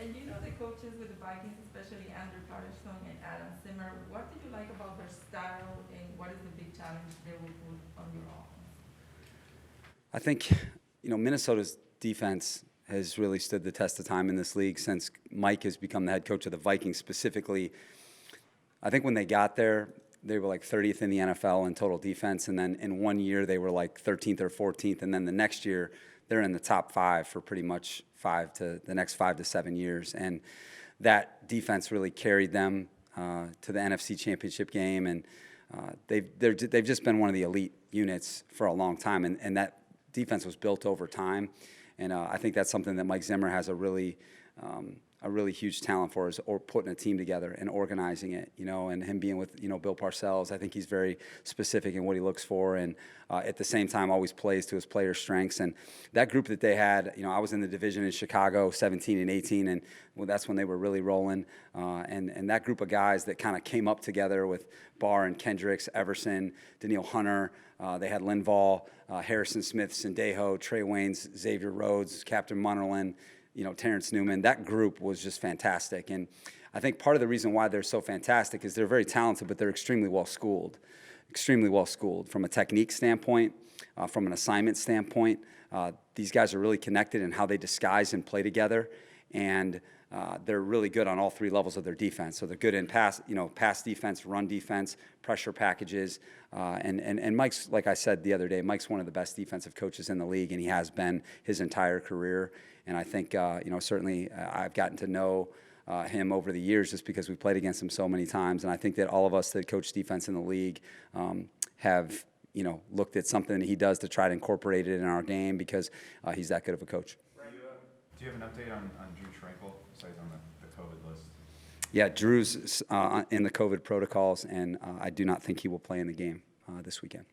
And you know the coaches with the Vikings, especially Andrew Patterson and Adam Zimmer, what did you like about their style and what is the big challenge they will put on your offense? I think, Minnesota's defense has really stood the test of time in this league since Mike has become the head coach of the Vikings specifically. I think when they got there, they were like 30th in the NFL in total defense, and then in 1 year they were like 13th or 14th, and then the next year they're in the top 5 for pretty much the next 5 to 7 years, and that defense really carried them to the NFC Championship game, and they've just been one of the elite units for a long time, and that defense was built over time, and I think that's something that Mike Zimmer has a really huge talent for, is or putting a team together and organizing it, and him being with, Bill Parcells. I think he's very specific in what he looks for, and at the same time always plays to his players' strengths. And that group that they had, I was in the division in Chicago 17 and 18, and that's when they were really rolling. And that group of guys that kind of came up together with Barr and Kendricks, Everson, Daniil Hunter, they had Linval, Harrison Smith, Sendejo, Trey Waynes, Xavier Rhodes, Captain Munnerlyn, Terrence Newman. That group was just fantastic. And I think part of the reason why they're so fantastic is they're very talented, but they're extremely well-schooled from a technique standpoint, from an assignment standpoint. These guys are really connected in how they disguise and play together, and they're really good on all 3 levels of their defense. So they're good in pass defense, run defense, pressure packages, and Mike's, like I said the other day, Mike's one of the best defensive coaches in the league, and he has been his entire career. And I think, certainly I've gotten to know him over the years just because we've played against him so many times. And I think that all of us that coach defense in the league have, looked at something that he does to try to incorporate it in our game because he's that good of a coach. Do you have an update on Drew Tranquil? So he's on the COVID list. Yeah, Drew's in the COVID protocols, and I do not think he will play in the game this weekend.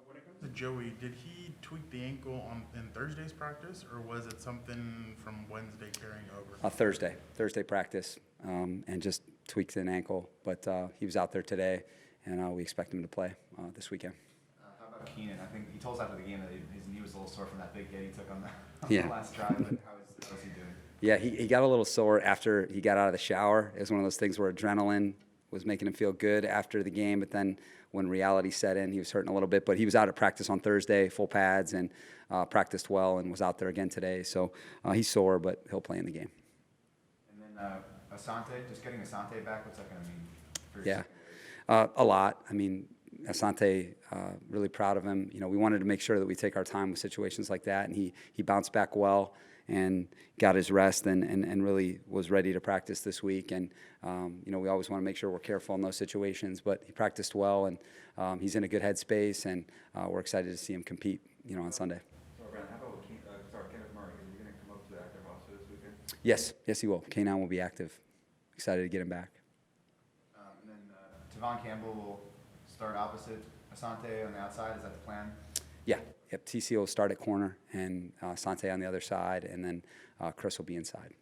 When it comes to Joey, did he tweak the ankle in Thursday's practice, or was it something from Wednesday carrying over? Thursday practice, and just tweaked an ankle. But he was out there today, and we expect him to play this weekend. How about Keenan? I think he told us after the game that his knee was a little sore from that big hit he took on Yeah. the last drive. But how's he doing? Yeah, he got a little sore after he got out of the shower. It was one of those things where adrenaline was making him feel good after the game, but then when reality set in, he was hurting a little bit. But he was out at practice on Thursday, full pads, and practiced well, and was out there again today. So he's sore, but he'll play in the game. And then Asante, just getting Asante back, what's that going to mean for your Yeah, a lot. I mean, Asante, really proud of him. We wanted to make sure that we take our time with situations like that, and he bounced back well and got his rest and really was ready to practice this week. And, we always want to make sure we're careful in those situations, but he practiced well, and he's in a good headspace, and we're excited to see him compete, on Sunday. So, Brandon, how about Kenneth Murray? Is he going to come up to the active roster this weekend? Yes, he will. Keenan will be active. Excited to get him back. And then Tavon Campbell will start opposite Asante on the outside. Is that the plan? Yeah. Yep. TC will start at corner, and Asante on the other side, and then Chris will be inside.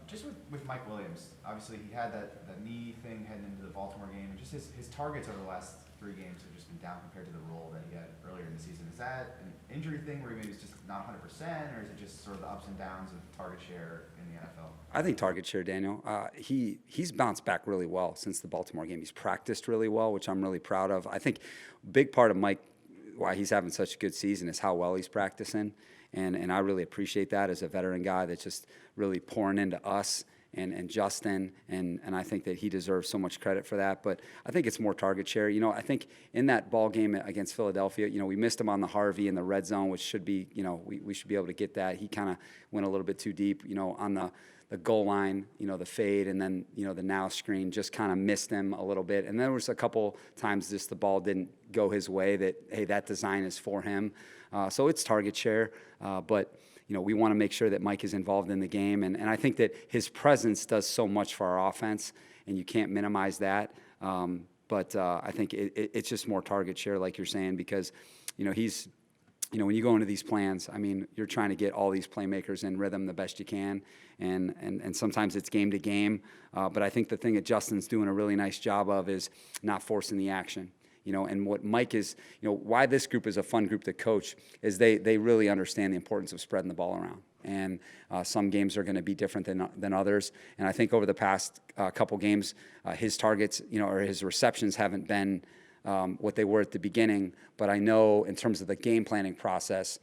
Just with Mike Williams, obviously he had that knee thing heading into the Baltimore game, and just his targets over the last 3 games have just been down compared to the role that he had earlier in the season. Is that an injury thing where he maybe is just not 100%, or is it just sort of the ups and downs of target share in the NFL? I think target share, Daniel. He's bounced back really well since the Baltimore game. He's practiced really well, which I'm really proud of. I think a big part of Mike, why he's having such a good season, is how well he's practicing. And I really appreciate that as a veteran guy that's just really pouring into us and Justin, and I think that he deserves so much credit for that. But I think it's more target share. I think in that ball game against Philadelphia, we missed him on the Harvey in the red zone, which should be, we should be able to get that. He kind of went a little bit too deep, on the goal line, the fade, and then, the now screen just kind of missed him a little bit. And there was a couple times just the ball didn't go his way that, hey, that design is for him. So it's target share, but we want to make sure that Mike is involved in the game, and I think that his presence does so much for our offense, and you can't minimize that. But I think it's just more target share, like you're saying, because he's, when you go into these plans, I mean, you're trying to get all these playmakers in rhythm the best you can, and sometimes it's game to game. But I think the thing that Justin's doing a really nice job of is not forcing the action. And what Mike is, why this group is a fun group to coach is they really understand the importance of spreading the ball around. and some games are going to be different than others. And I think over the past couple games, his targets, or his receptions haven't been what they were at the beginning. But I know in terms of the game planning process,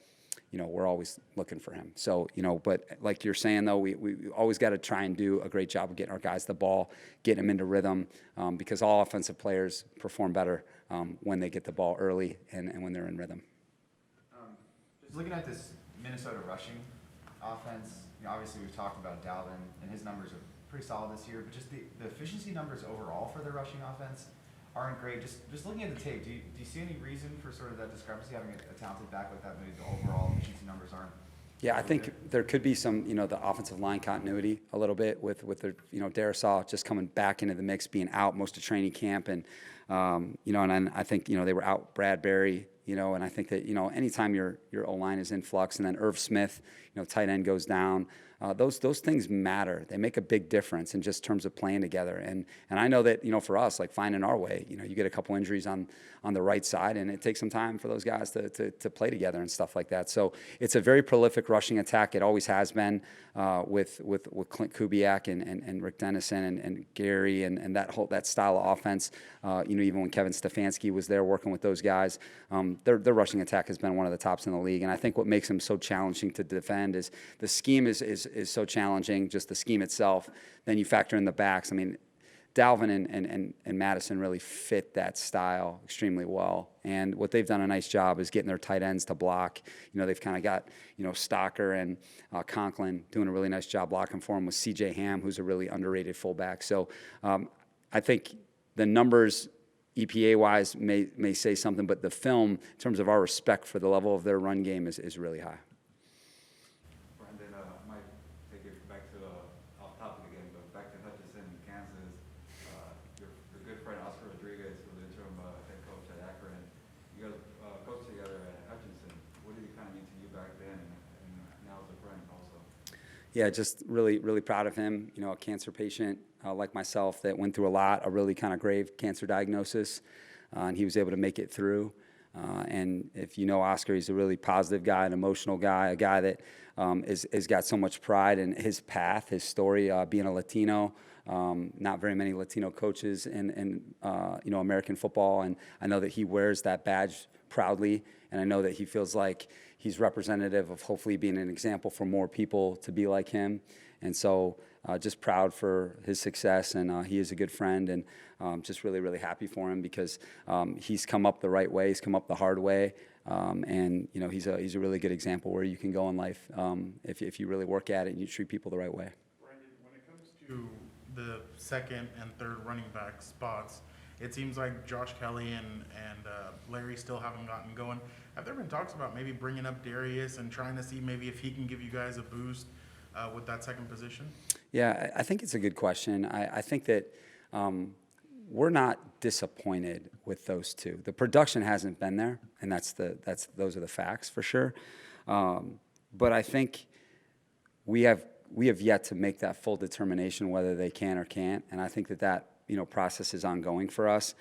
we're always looking for him. So, but like you're saying, though, we always got to try and do a great job of getting our guys the ball, getting them into rhythm, because all offensive players perform better when they get the ball early and when they're in rhythm. Just looking at this Minnesota rushing offense, obviously we've talked about Dalvin, and his numbers are pretty solid this year, but just the efficiency numbers overall for the rushing offense aren't great. Just looking at the tape, do you see any reason for sort of that discrepancy, having a talented back like that, maybe the overall efficiency numbers aren't? Yeah, I think there could be some, the offensive line continuity a little bit with the, Darisaw just coming back into the mix, being out most of training camp, and and I think they were out Bradbury, and I think that anytime your O-line is in flux, and then Irv Smith, tight end goes down. Those things matter. They make a big difference in just terms of playing together. And I know that, for us, like finding our way, you get a couple injuries on the right side, and it takes some time for those guys to play together and stuff like that. So it's a very prolific rushing attack. It always has been with Clint Kubiak and Rick Dennison and Gary and that style of offense. Even when Kevin Stefanski was there working with those guys, their rushing attack has been one of the tops in the league. And I think what makes them so challenging to defend is the scheme is so challenging, just the scheme itself. Then you factor in the backs. I mean, Dalvin and Madison really fit that style extremely well. And what they've done a nice job is getting their tight ends to block. They've kind of got, Stocker and Conklin doing a really nice job blocking for him with C.J. Ham, who's a really underrated fullback. So I think the numbers EPA-wise may say something, but the film, in terms of our respect for the level of their run game, is really high. Brandon, might take it back to off topic again, but back to Hutchinson, Kansas. Your good friend Oscar Rodriguez was the interim head coach at Akron. You guys coached together at Hutchinson. What did he kind of mean to you back then, and now as a friend also? Yeah, just really, really proud of him. A cancer patient like myself that went through a lot, a really kind of grave cancer diagnosis, and he was able to make it through. And if you know Oscar, he's a really positive guy, an emotional guy, a guy that has got so much pride in his path, his story, being a Latino. Not very many Latino coaches in American football, and I know that he wears that badge proudly, and I know that he feels like he's representative of hopefully being an example for more people to be like him. And so just proud for his success, and he is a good friend, and just really, really happy for him because he's come up the right way, he's come up the hard way, and he's a really good example where you can go in life if you really work at it and you treat people the right way. Brandon, when it comes to the second and third running back spots, it seems like Josh Kelly and Larry still haven't gotten going. Have there been talks about maybe bringing up Darius and trying to see maybe if he can give you guys a boost with that second position? Yeah, I think it's a good question. I think that we're not disappointed with those two. The production hasn't been there, and those are the facts for sure. But I think we have yet to make that full determination whether they can or can't, and I think that process is ongoing for us.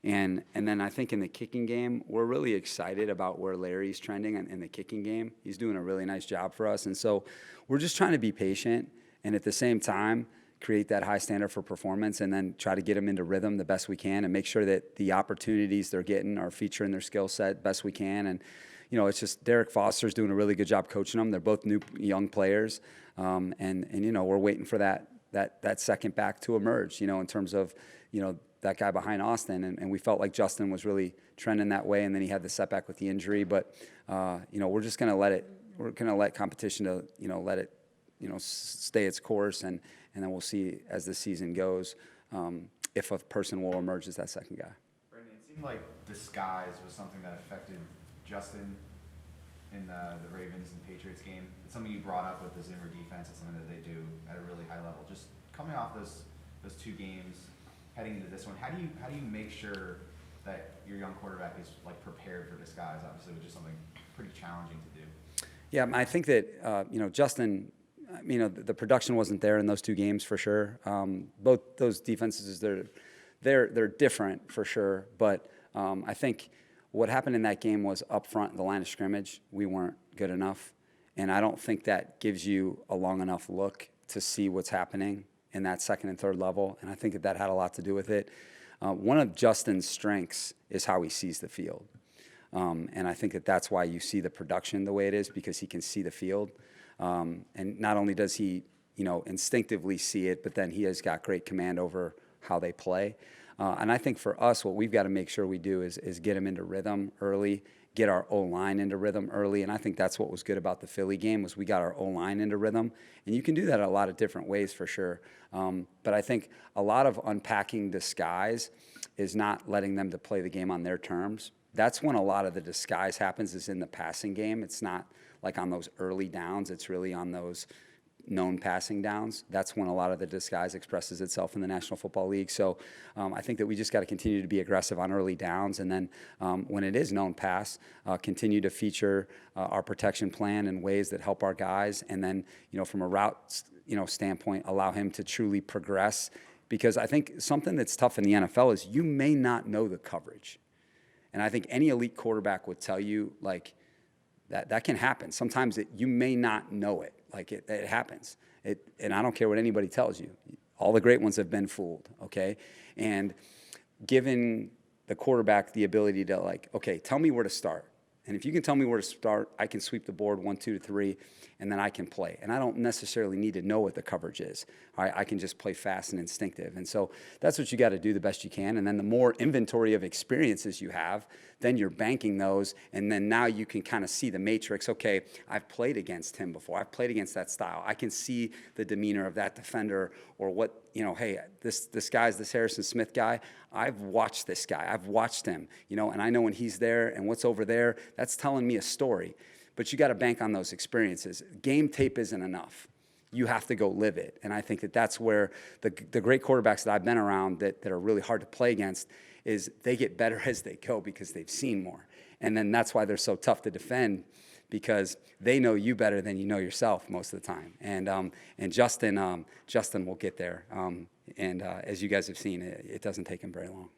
And then I think in the kicking game, we're really excited about where Larry's trending in the kicking game. He's doing a really nice job for us. And so we're just trying to be patient and at the same time create that high standard for performance and then try to get them into rhythm the best we can and make sure that the opportunities they're getting are featuring their skill set best we can. And, it's just Derek Foster's doing a really good job coaching them. They're both new young players. And we're waiting for that second back to emerge, in terms of, that guy behind Austin, and we felt like Justin was really trending that way, and then he had the setback with the injury. But we're just going to let it. We're going to let competition to let it, stay its course, and then we'll see as the season goes if a person will emerge as that second guy. Brandon, it seemed like disguise was something that affected Justin in the Ravens and Patriots game. It's something you brought up with the Zimmer defense. It's something that they do at a really high level. Just coming off those two games. Heading into this one, how do you make sure that your young quarterback is prepared for disguise? Obviously, which is something pretty challenging to do. Yeah, I think that Justin, the production wasn't there in those two games for sure. Both those defenses, they're different for sure. But I think what happened in that game was up front, the line of scrimmage, we weren't good enough. And I don't think that gives you a long enough look to see what's happening in that second and third level. And I think that had a lot to do with it. One of Justin's strengths is how he sees the field. And I think that that's why you see the production the way it is, because he can see the field. And not only does he, instinctively see it, but then he has got great command over how they play. And I think for us, what we've got to make sure we do is get him into rhythm early, get our O-line into rhythm early. And I think that's what was good about the Philly game, was we got our O-line into rhythm. And you can do that a lot of different ways for sure. But I think a lot of unpacking disguise is not letting them to play the game on their terms. That's when a lot of the disguise happens, is in the passing game. It's not like on those early downs. It's really on those known passing downs. That's when a lot of the disguise expresses itself in the National Football League. So I think that we just got to continue to be aggressive on early downs. And then when it is known pass, continue to feature our protection plan in ways that help our guys. And then, from a route, standpoint, allow him to truly progress. Because I think something that's tough in the NFL is you may not know the coverage. And I think any elite quarterback would tell you, like, that can happen. Sometimes you may not know it. Like, it happens. And I don't care what anybody tells you. All the great ones have been fooled, okay? And giving the quarterback the ability to, like, okay, tell me where to start. And if you can tell me where to start, I can sweep the board 1, 2, 3, and then I can play. And I don't necessarily need to know what the coverage is. All right, I can just play fast and instinctive. And so that's what you got to do the best you can. And then the more inventory of experiences you have, then you're banking those. And then now you can kind of see the matrix. Okay, I've played against him before. I've played against that style. I can see the demeanor of that defender, or what, hey, this Harrison Smith guy, I've watched this guy. I've watched him, and I know when he's there and what's over there, that's telling me a story. But you got to bank on those experiences. Game tape isn't enough. You have to go live it. And I think that that's where the great quarterbacks that I've been around that are really hard to play against is they get better as they go because they've seen more. And then that's why they're so tough to defend, because they know you better than you know yourself most of the time. And Justin will get there. And as you guys have seen, it doesn't take him very long.